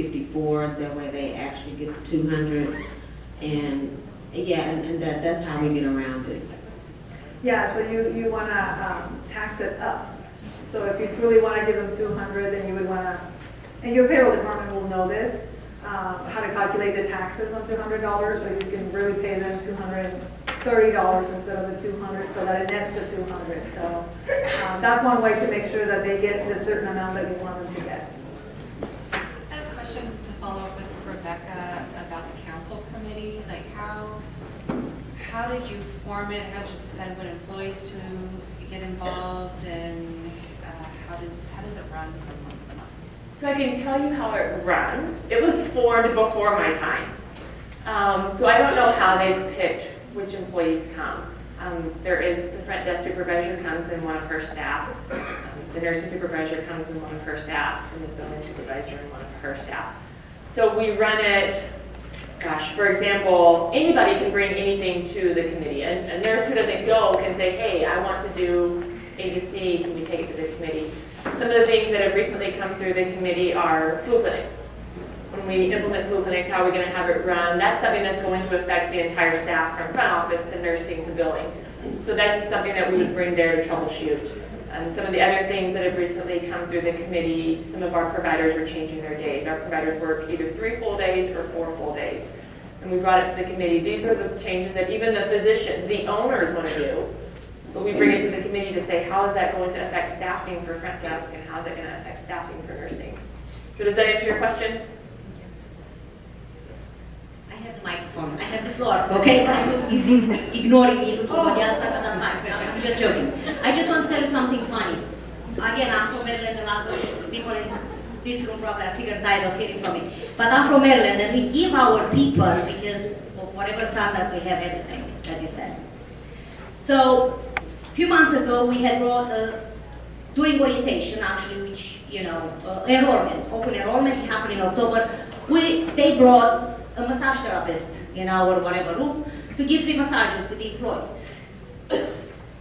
54, that way they actually get the 200. And yeah, and that's how we get around it. Yeah, so you want to tax it up. So if you truly want to give them 200, then you would want to, and your payroll department will know this, how to calculate the taxes on $200, so you can really pay them $230 instead of the 200, so that it nets to 200. So that's one way to make sure that they get the certain amount that you want them to get. I have a question to follow up with Rebecca about the council committee. Like how did you form it? How did you decide what employees to get involved, and how does it run from month to month? So I can tell you how it runs. It was formed before my time. So I don't know how they've picked which employees come. There is the front desk supervisor comes and one of her staff. The nursing supervisor comes and one of her staff, and the building supervisor and one of her staff. So we run it, gosh, for example, anybody can bring anything to the committee. A nurse who doesn't go can say, hey, I want to do A to C, can we take it to the committee? Some of the things that have recently come through the committee are flu clinics. When we implement flu clinics, how are we going to have it run? That's something that's going to affect the entire staff from front office to nursing to billing. So that's something that we would bring there to troubleshoot. Some of the other things that have recently come through the committee, some of our providers are changing their days. Our providers work either 3 full days or 4 full days. And we brought it to the committee. These are the changes that even the physicians, the owners want to do. But we bring it to the committee to say, how is that going to affect staffing for front desk, and how is it going to affect staffing for nursing? So does that answer your question? I have the microphone. I have the floor. Okay? You've been ignoring me, looking on the other side of the mic. I'm just joking. I just want to tell you something funny. Again, I'm from Maryland. A lot of people in this room probably are sick and tired of hearing from me. But I'm from Maryland, and we give our people, because of whatever standard we have, everything that you said. So a few months ago, we had brought during orientation, actually, which, enrollment, open enrollment happened in October. They brought a massage therapist in our whatever room to give free massages to the employees.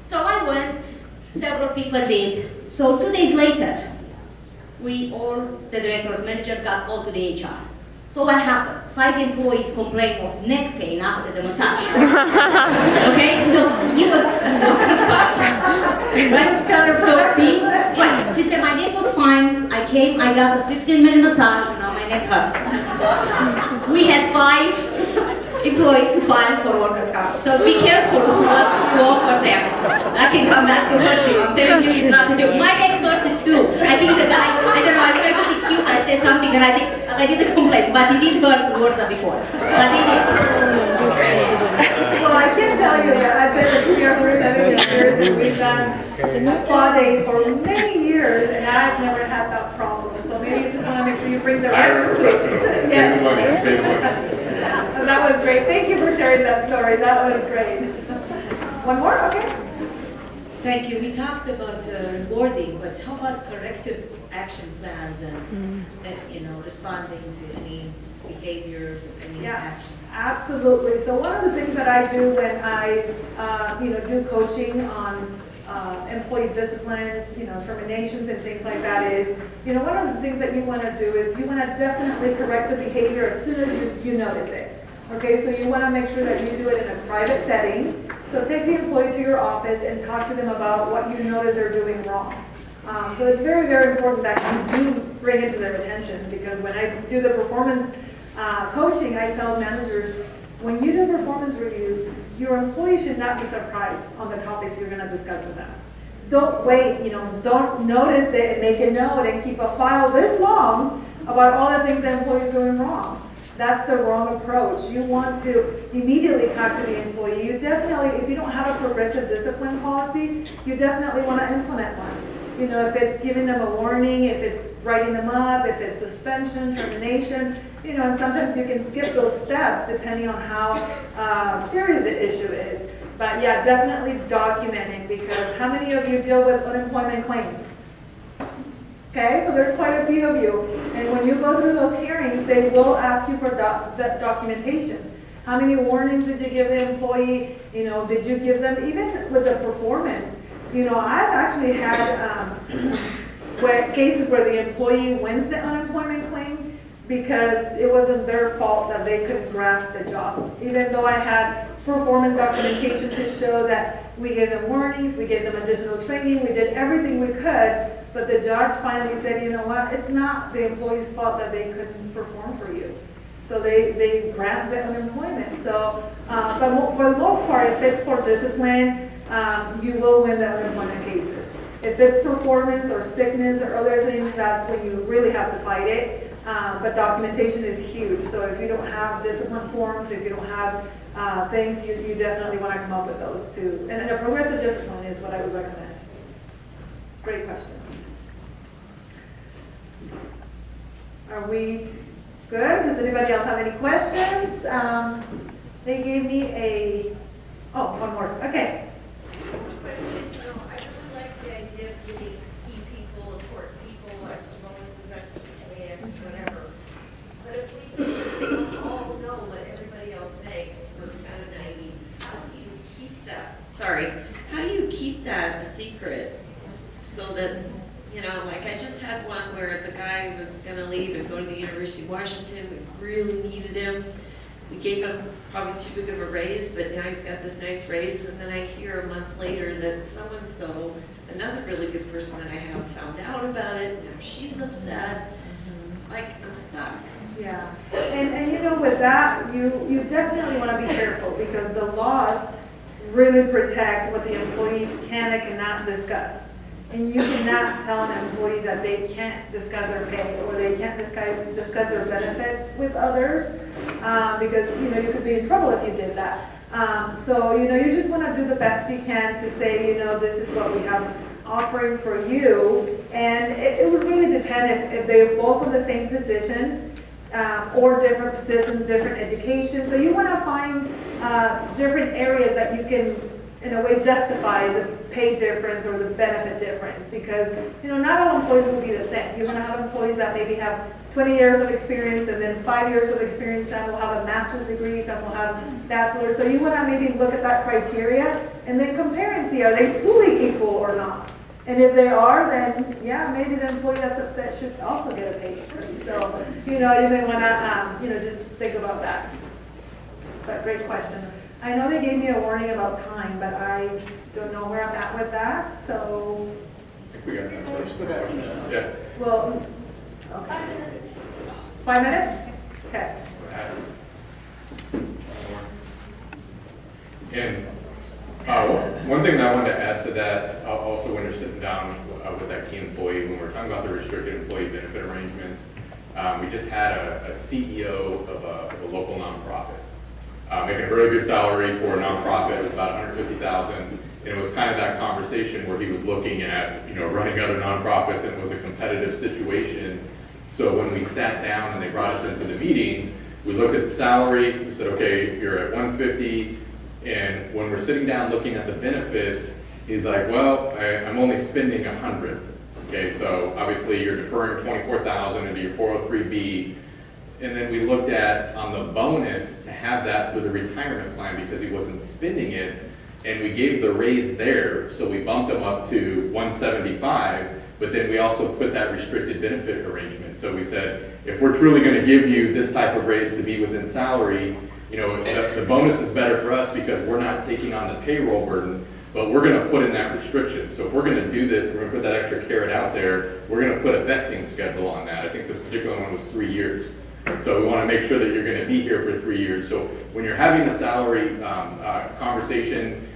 So I went, several people did. So 2 days later, we all, the directors, managers, got called to the HR. So what happened? 5 employees complained of neck pain after the massage. Okay, so he was right? So she said my neck was fine. I came, I got a 15-minute massage, and now my neck hurts. We had 5 employees who filed for workers' comp. So be careful what you offer them. I can come back to work you. I'm telling you, it's not a joke. My neck hurts too. I think the guy, I don't know, I tried to be cute. I said something and I didn't complain, but it did hurt worse than before. But it is. Well, I can tell you that I've been with CBR for 7 years, and we've done spa day for many years, and I've never had that problem. So maybe you just want to make sure you bring the right switches. And that was great. Thank you for sharing that story. That was great. One more? Okay. Thank you. We talked about rewarding, but how about corrective action plans and responding to any behaviors or any actions? Absolutely. So one of the things that I do when I do coaching on employee discipline, terminations and things like that is, one of the things that you want to do is you want to definitely correct the behavior as soon as you notice it. Okay, so you want to make sure that you do it in a private setting. So take the employee to your office and talk to them about what you notice they're doing wrong. So it's very, very important that you do bring it to their attention, because when I do the performance coaching, I tell managers, when you do performance reviews, your employees should not be surprised on the topics you're going to discuss with them. Don't wait, don't notice it and make a note and keep a file this long about all the things the employee is doing wrong. That's the wrong approach. You want to immediately talk to the employee. You definitely, if you don't have a progressive discipline policy, you definitely want to implement one. If it's giving them a warning, if it's writing them up, if it's suspension, termination, and sometimes you can skip those steps depending on how serious the issue is. But yeah, definitely documenting, because how many of you deal with unemployment claims? Okay, so there's quite a few of you. And when you go through those hearings, they will ask you for that documentation. How many warnings did you give the employee? Did you give them, even with the performance? I've actually had cases where the employee wins the unemployment claim, because it wasn't their fault that they couldn't grasp the job. Even though I had performance documentation to show that we gave them warnings, we gave them additional training, we did everything we could, but the judge finally said, you know what, it's not the employee's fault that they couldn't perform for you. So they grant the unemployment. So, but for the most part, if it's for discipline, you will win the unemployment cases. If it's performance or sickness or other things, that's when you really have to fight it. But documentation is huge. So if you don't have discipline forms, if you don't have things, you definitely want to come up with those too. And a progressive discipline is what I would recommend. Great question. Are we good? Does anybody else have any questions? They gave me one more. Okay. Question, I really like the idea of getting key people, important people, extra bonuses, extra pay, extra whatever. But if we all know what everybody else makes, we're kind of naive. How do you keep that? Sorry, how do you keep that a secret so that, like I just had one where the guy was gonna leave and go to the University of Washington, we really needed him. We gave him probably too big of a raise, but now he's got this nice raise, and then I hear a month later that so-and-so, another really good person that I have, found out about it, now she's upset, like I'm stuck. Yeah, and with that, you definitely want to be careful because the laws really protect what the employees can and cannot discuss. And you cannot tell an employee that they can't discuss their pay or they can't discuss their benefits with others because, you could be in trouble if you did that. So, you just want to do the best you can to say, this is what we have offering for you. And it would really depend if they're both in the same position or different positions, different education. So you want to find different areas that you can, in a way, justify the pay difference or the benefit difference because, not all employees will be the same. You're going to have employees that maybe have 20 years of experience and then 5 years of experience, some will have a master's degree, some will have bachelor's. So you want to maybe look at that criteria and then compare and see, are they truly equal or not? And if they are, then yeah, maybe the employee that's upset should also get a pay increase. So, you may want to, just think about that. But great question. I know they gave me a warning about time, but I don't know where I'm at with that, so. I think we got time for some questions. Yeah. Well, okay. 5 minutes? Okay. And one thing that I wanted to add to that, also when you're sitting down with that key employee, when we're talking about the restricted employee benefit arrangements, we just had a CEO of a local nonprofit. Making a really good salary for a nonprofit. It was about $150,000, and it was kind of that conversation where he was looking at, running other nonprofits, and it was a competitive situation. So when we sat down and they brought us into the meetings, we looked at the salary. We said, okay, you're at 150, and when we're sitting down looking at the benefits, he's like, well, I'm only spending 100. Okay, so obviously you're deferring 24,000 into your 403B. And then we looked at on the bonus to have that for the retirement plan because he wasn't spending it, and we gave the raise there, so we bumped him up to 175, but then we also put that restricted benefit arrangement. So we said, if we're truly going to give you this type of raise to be within salary, the bonus is better for us because we're not taking on the payroll burden, but we're going to put in that restriction. So if we're going to do this, and we're going to put that extra carrot out there, we're going to put a vesting schedule on that. I think this particular one was 3 years. So we want to make sure that you're going to be here for 3 years. So when you're having a salary conversation,